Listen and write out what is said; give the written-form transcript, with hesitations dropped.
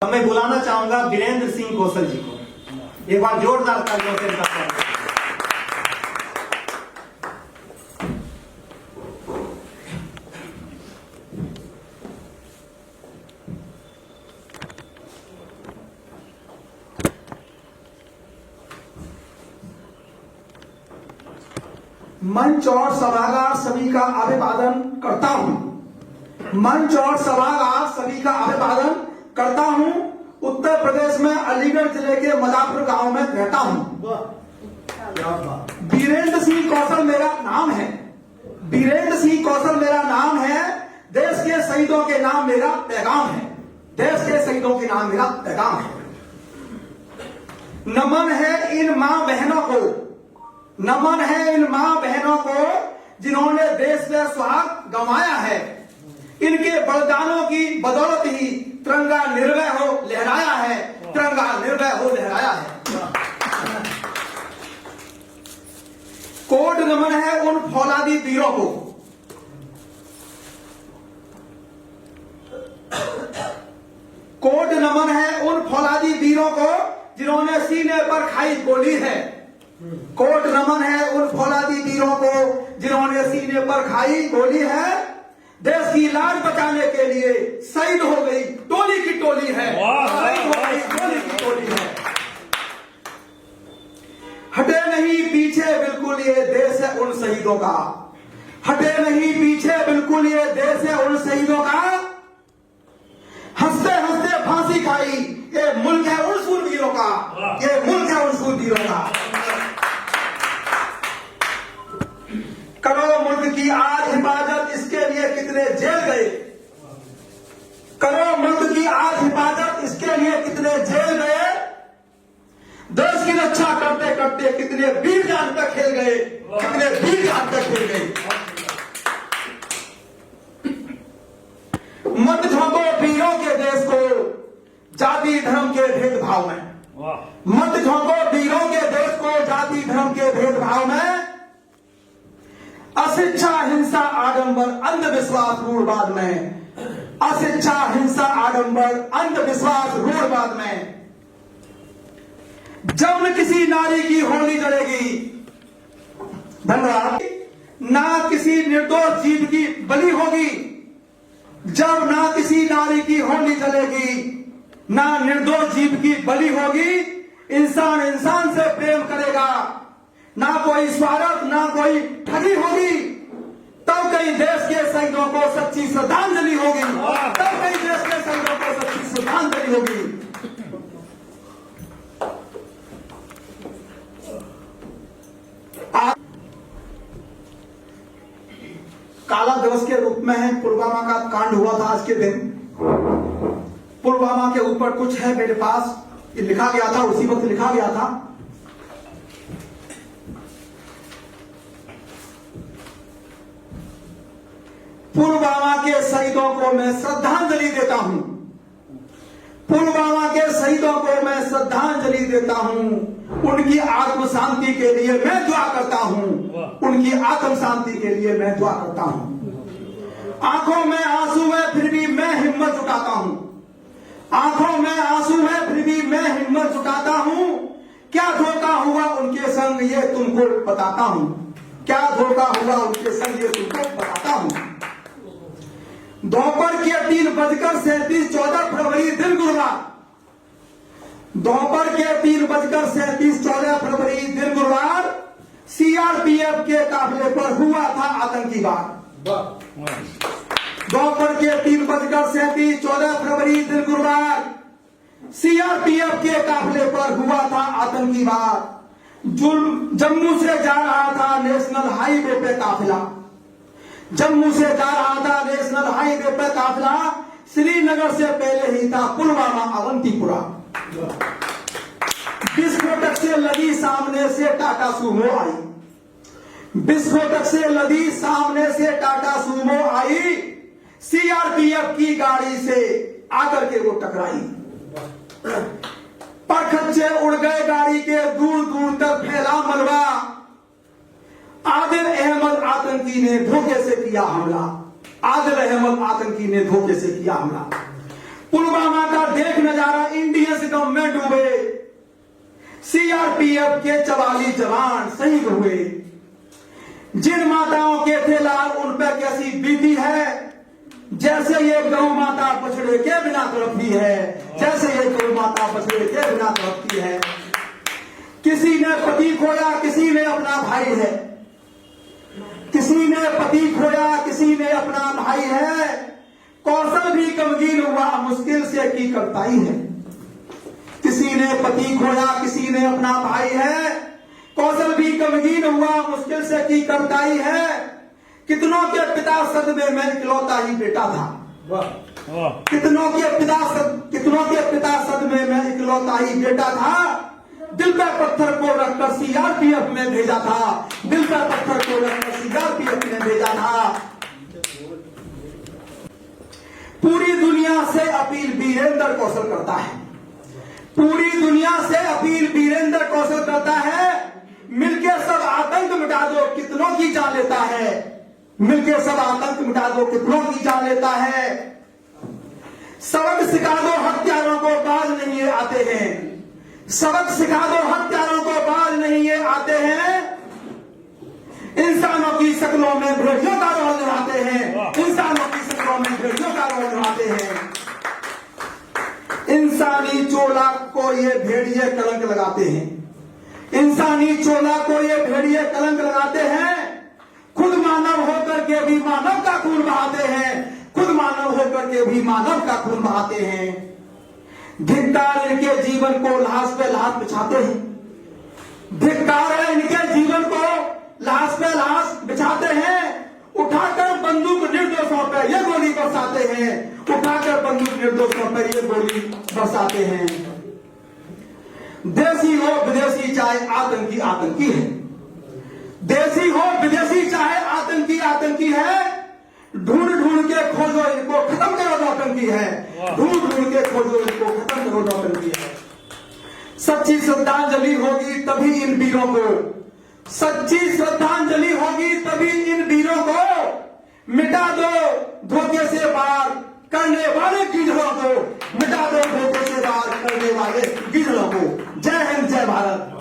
अब मैं बुलाना चाहूंगा वीरेंद्र सिंह कौशल जी को। एक बार जोरदार तालियों से इनका स्वागत करें। मंच और सभागार सभी का अभिवादन करता हूं। मंच और सभागार सभी का अभिवादन करता हूं। उत्तर प्रदेश में अलीगढ़ जिले के मदापुर गांव में रहता हूं। वीरेंद्र सिंह कौशल मेरा नाम है। वीरेंद्र सिंह कौशल मेरा नाम है। देश के शहीदों के नाम मेरा पैगाम है। देश के शहीदों के नाम मेरा पैगाम है। नमन है इन मां बहनों को, नमन है इन मां बहनों को जिन्होंने देश के सुहाग गंवाया है। इनके बलिदानों की बदौलत ही तिरंगा निर्भय हो लहराया है। तिरंगा निर्भय हो लहराया है। कोट नमन है उन फौलादी वीरों को, कोट नमन है उन फौलादी वीरों को जिन्होंने सीने पर खाई गोली है। कोट नमन है उन फौलादी वीरों को जिन्होंने सीने पर खाई गोली है। देश की लाज बचाने के लिए शहीद हो गई टोली की टोली है। शहीद हो गई टोली की टोली है। हटे नहीं पीछे बिल्कुल ये देश है उन शहीदों का। हटे नहीं पीछे बिल्कुल ये देश है उन शहीदों का। हंसते हंसते फांसी खाई ये मुल्क है उन शूरवीरों का। ये मुल्क है उन शूरवीरों का। करो मुल्क की आज हिफाजत, इसके लिए कितने जेल गए। करो मुल्क की आज हिफाजत, इसके लिए कितने जेल गए। देश की रक्षा करते करते कितने वीर जान पे खेल गए। कितने वीर जान पे खेल गए। मत झोंको वीरों के देश को जाति धर्म के भेदभाव में। मत झोंको वीरों के देश को जाति धर्म के भेदभाव में। अशिक्षा हिंसा आडंबर अंधविश्वास रूढ़वाद में। अशिक्षा हिंसा आडंबर अंधविश्वास रूढ़वाद में। जब न किसी नारी की होली जलेगी, धन्यवाद, ना किसी निर्दोष जीव की बलि होगी। जब ना किसी नारी की होली जलेगी, ना निर्दोष जीव की बलि होगी। इंसान इंसान से प्रेम करेगा, ना कोई स्वार्थ ना कोई ठगी होगी। तब कहीं देश के शहीदों को सच्ची श्रद्धांजलि होगी। तब कहीं देश के शहीदों को सच्ची श्रद्धांजलि होगी। काला दिवस के रूप में है पुलवामा का कांड हुआ था आज के दिन। पुलवामा के ऊपर कुछ है मेरे पास, ये लिखा गया था, उसी वक्त लिखा गया था। पुलवामा के शहीदों को मैं श्रद्धांजलि देता हूं। पुलवामा के शहीदों को मैं श्रद्धांजलि देता हूं। उनकी आत्म शांति के लिए मैं दुआ करता हूं। उनकी आत्म शांति के लिए मैं दुआ करता हूं। आंखों में आंसू है फिर भी मैं हिम्मत जुटाता हूं। आंखों में आंसू है फिर भी मैं हिम्मत जुटाता हूं। क्या धोखा हुआ उनके संग ये तुमको बताता हूं। क्या धोखा हुआ उनके संग ये तुमको बताता हूं। दोपहर के 3:37 14 फरवरी दिन गुरुवार। दोपहर के 3:37 14 फरवरी दिन गुरुवार सीआरपीएफ के काफिले पर हुआ था आतंकी वार। दोपहर के 3:37 14 फरवरी दिन गुरुवार सीआरपीएफ के काफिले पर हुआ था आतंकी वार। जम्मू से जा रहा था नेशनल हाईवे पे काफिला। जम्मू से जा रहा था नेशनल हाईवे पे काफिला। श्रीनगर से पहले ही था पुलवामा अवंतीपुरा। विस्फोटक से लगी सामने से टाटा सूमो आई। विस्फोटक से लगी सामने से टाटा सूमो आई। सीआरपीएफ की गाड़ी से आकर के वो टकराई। परखच्चे उड़ गए गाड़ी के, दूर दूर तक फैला मलबा। आदिल अहमद आतंकी ने धोखे से किया हमला। आदिल अहमद आतंकी ने धोखे से किया हमला। पुलवामा का देख नजारा सीआरपीएफ के 44 जवान शहीद हुए। जिन माताओं के थे लाल उन पर कैसी बीती है, जैसे ये गौ माता बछड़े के बिना तड़पती है, जैसे ये गौ माता बछड़े के बिना तड़पती है। किसी ने पति खोया, किसी ने अपना भाई है, किसी ने पति खोया, किसी ने अपना भाई है। कौशल भी गमगीन हुआ, मुश्किल से की करताई है। किसी ने पति खोया, किसी ने अपना भाई है। कौशल भी गमगीन हुआ, मुश्किल से की करताई है। कितनों के पिता सदमे में इकलौता ही बेटा था। कितनों के पिता सदमे में इकलौता ही बेटा था। दिल पर पत्थर को रखकर सीआरपीएफ में भेजा था, दिल पर पत्थर को रखकर सीआरपीएफ में भेजा था। पूरी दुनिया से अपील वीरेंद्र कौशल करता है, पूरी दुनिया से अपील वीरेंद्र कौशल करता है। मिलके सब आतंक मिटा दो, कितनों की जान लेता है। मिलके सब आतंक मिटा दो, कितनों की जान लेता है। सबक सिखा दो हत्यारों को, बाज नहीं ये आते हैं। सबक सिखा दो हत्यारों को, बाज नहीं ये आते हैं। इंसानों की शक्लों में भेड़ियों का रोल निभाते हैं, इंसानों की शक्लों में भेड़ियों का रोल निभाते हैं। इंसानी चोला को ये भेड़िए कलंक लगाते हैं, इंसानी चोला को ये भेड़िए कलंक लगाते हैं। खुद मानव होकर के भी मानव का खून बहाते हैं, खुद मानव होकर के भी मानव का खून बहाते हैं। धिक्कार इनके जीवन को लाश पे लाश बिछाते हैं, धिक्कार है इनके जीवन को लाश पे लाश बिछाते हैं। उठाकर बंदूक निर्दोषों पे ये गोली बरसाते हैं, उठाकर बंदूक निर्दोषों पे ये गोली बरसाते हैं। देसी हो विदेशी चाहे आतंकी आतंकी है, देसी हो विदेशी चाहे आतंकी आतंकी है। ढूंढ ढूंढ के खोजो इनको, खत्म करो नौटंकी है। ढूंढ ढूंढ के खोजो इनको, खत्म करो नौटंकी है। सच्ची श्रद्धांजलि होगी तभी इन वीरों को, सच्ची श्रद्धांजलि होगी तभी इन वीरों को। मिटा दो धोखे से वार करने वाले गिरोह को, मिटा दो धोखे से वार करने वाले गिरोह को। जय हिंद, जय भारत।